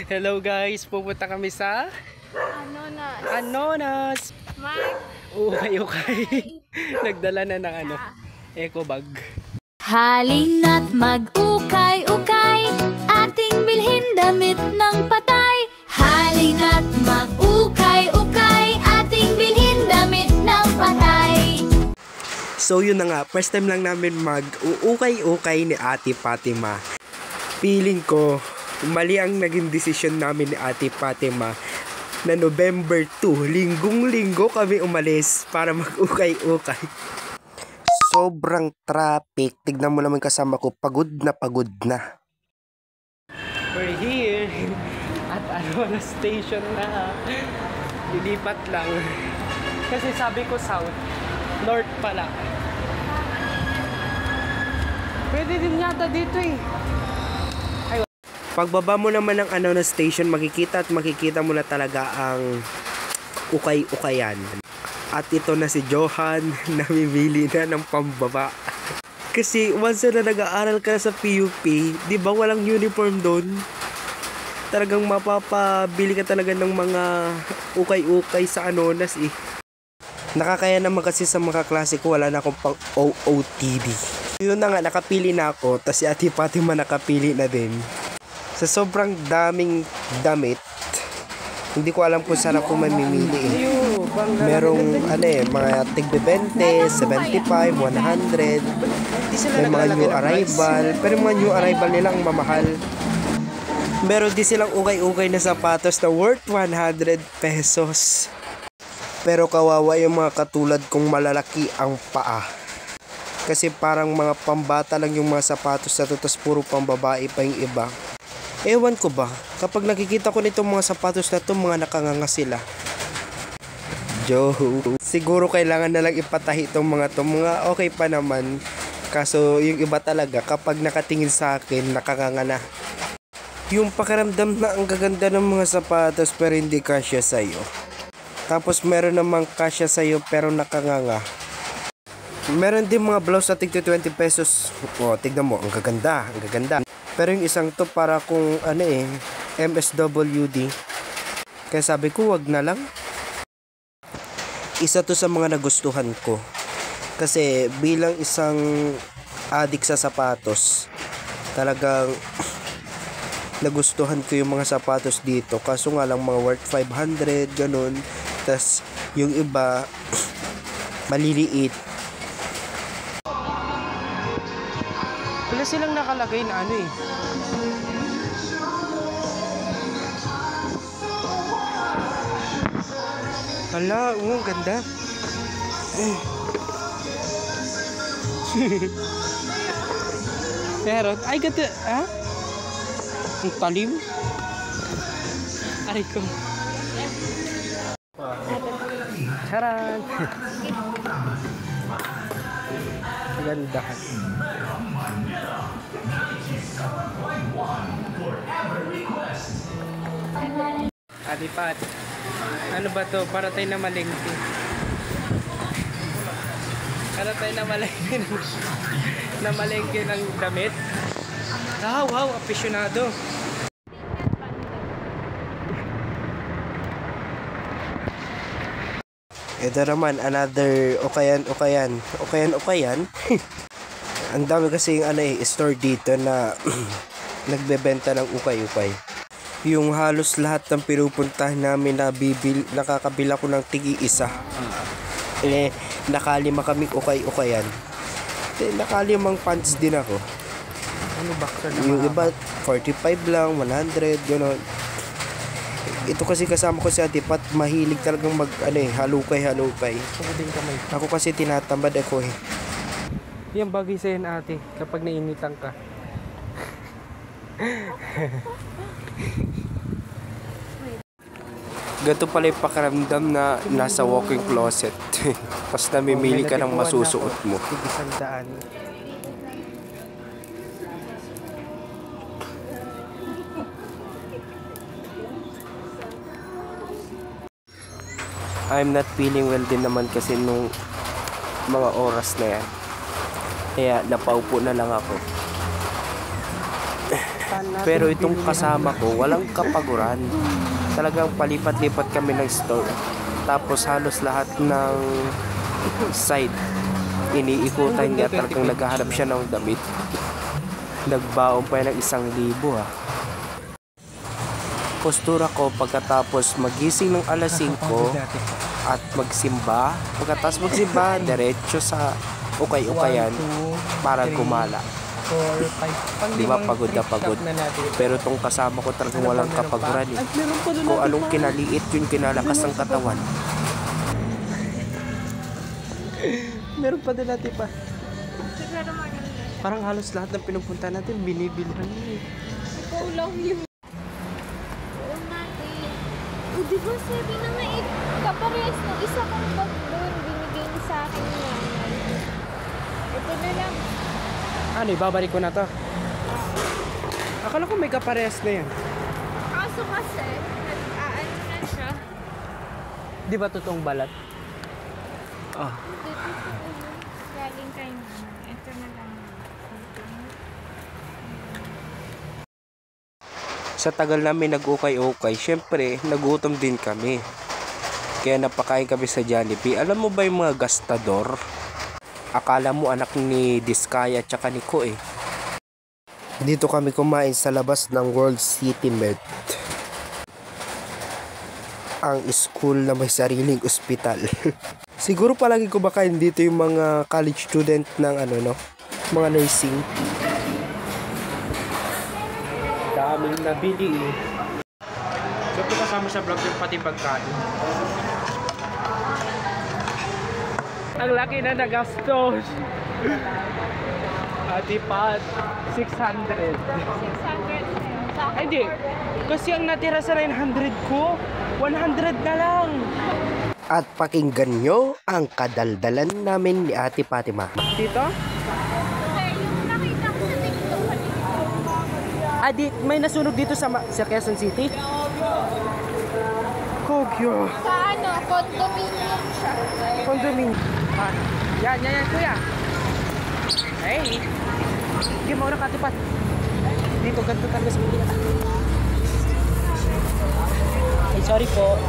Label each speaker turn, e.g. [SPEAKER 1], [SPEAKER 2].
[SPEAKER 1] Hello guys, pupunta kami sa Anonas. Okay. Nagdala na ng eco bag.
[SPEAKER 2] Halina't mag-ukay-ukay, ating bilhin damit ng patay. Halina't mag-ukay-ukay, ating bilhin damit ng patay.
[SPEAKER 1] So yun na nga, first time lang namin mag-ukay-ukay ni Ate Fatima. Feeling ko, mali ang naging desisyon namin ni Ate Fatima na November 2, linggong-linggo kami umalis para mag-ukay-ukay. Sobrang traffic. Tignan mo naman kasama ko, pagod na pagod na. We're here at Anonas Station na. Lilipat lang. Kasi sabi ko south, north pala. Pwede din yata dito eh. Pagbaba mo naman ng Anonas Station, makikita mo na talaga ang ukay-ukayan. At ito na si Johan, namimili na ng pambaba. Kasi once na nag-aaral ka sa PUP, di ba walang uniform doon? Talagang mapapabili ka talaga ng mga ukay-ukay sa Anonas eh. Nakakaya naman kasi sa mga klase ko, wala na akong pang OOTD. Yun na nga, nakapili na ako, tas si Ate Fatima nakapili na din. Sa sobrang daming damit, hindi ko alam kung saan ako mamimili eh. Merong mga tig-20, 75, 100. May mga new arrival, pero mga new arrival nila ang mamahal. Meron din silang ukay-ukay na sapatos na worth 100 pesos. Pero kawawa yung mga katulad kong malalaki ang paa. Kasi parang mga pambata lang yung mga sapatos na to, tas puro pambabae pa yung iba. Ewan ko ba, kapag nakikita ko nitong mga sapatos na to, mga nakanganga sila. Joke. Siguro kailangan na lang ipatahi itong mga to. Mga okay pa naman. Kaso yung iba talaga, kapag nakatingin sa akin, nakanganga na. Yung pakiramdam na ang gaganda ng mga sapatos pero hindi kasya sa'yo. Tapos meron namang kasya sa'yo pero nakanganga. Meron din mga blouse na tig 20 pesos. O, tignan mo, ang gaganda, ang gaganda. Pero yung isang to para kung MSWD. Kaya sabi ko, wag na lang. Isa to sa mga nagustuhan ko. Kasi bilang isang addict sa sapatos, talagang nagustuhan ko yung mga sapatos dito. Kaso nga lang mga worth 500, ganun. Tas yung iba, maliliit. Wala silang nakalagay na Hala, ang ganda. Pero, ay ganda, ang talim. Aray ko. Charan. Ganda. Ate Pat, ano ba to? Para tayo na malengke. Para tayo na malengke ng damit. Wow, aficionado. Ito naman, another ukayan. Ang dami kasi yung store dito na nagbebenta ng ukay-ukay. Yung halos lahat ng pinupuntahan namin nakakabila ko ng tigi-isa. Nakalima kaming ukay-ukayan. Nakalimang pants din ako. Yung iba 45 lang, 100, gano'n. Ito kasi kasama ko si Ate Pat, mahilig talagang halukay. Ako kasi tinatamad ako eh. Yan bagay sa'yo na ate, kapag nainitan ka. Ganito pala yung pakiramdam na nasa walk-in closet. Tapos namimili ka ng masusuot mo. I'm not feeling well din naman kasi nung mga oras na yan. Kaya napaupo na lang ako. Pero itong kasama ko, walang kapaguran. Talagang palipat-lipat kami ng store. Tapos halos lahat ng side, iniikutan niya. Talagang naghahanap siya ng damit. Nagbaon pa yan ng 1,000 ha. Postura ko pagkatapos magising ng alas 5 at magsimba. Pagkatapos magsimba, diretso sa ukay-ukayan para gumala.
[SPEAKER 3] 4, 5.
[SPEAKER 1] Di ba pagod na pagod? Pero tong kasama ko talagang walang kapaguran eh. Kung anong kinaliit yun kinalakas ng katawan.
[SPEAKER 3] Meron pa din natin pa. Parang halos lahat ng pinupunta natin binibilhan eh.
[SPEAKER 2] Ikaw lang yun. Oo natin. O diba sabi na nga kaparehas ng isa kong bag doon. Binigay niya sa akin ni nanay. Ito na lang.
[SPEAKER 3] Ano, ibabalik ko na to? Akala ko may kaparehas na yan.
[SPEAKER 2] Kaso kasi, nag-aano na siya.
[SPEAKER 3] Di ba totoong balat? Ah.
[SPEAKER 2] Hindi, totoo yun. Galing kay nanay. Ito na lang.
[SPEAKER 1] Sa tagal namin nag-ukay-ukay, syempre nagutom din kami. Kaya napakain kami sa Jollibee. Alam mo ba yung mga gastador? Akala mo anak ni Diskaya at saka ni Ko eh. Dito kami kumain sa labas ng World City Med. Ang school na may sariling ospital. Siguro palagi ko bakain dito yung mga college student ng mga nursing.
[SPEAKER 3] Daming nabili eh. So ito kasama sa vlog yung pati pagkain. Ang laki na nagastos. Atipat, 600.
[SPEAKER 2] 600
[SPEAKER 3] Ay di, kasi ang natira sa 900 ko, 100 na lang.
[SPEAKER 1] At pakinggan nyo ang kadaldalan namin ni Ate Fatima.
[SPEAKER 3] Dito?
[SPEAKER 2] yung nakita ko sa TikTok.
[SPEAKER 3] May nasunog dito sa Quezon City? Kogyo.
[SPEAKER 2] Sa condominium siya.
[SPEAKER 3] Condominium. Yan, kuya. Hey. Hindi mo na katipat. Dito, ganito talaga sa Pilipinas. Ay, sorry po.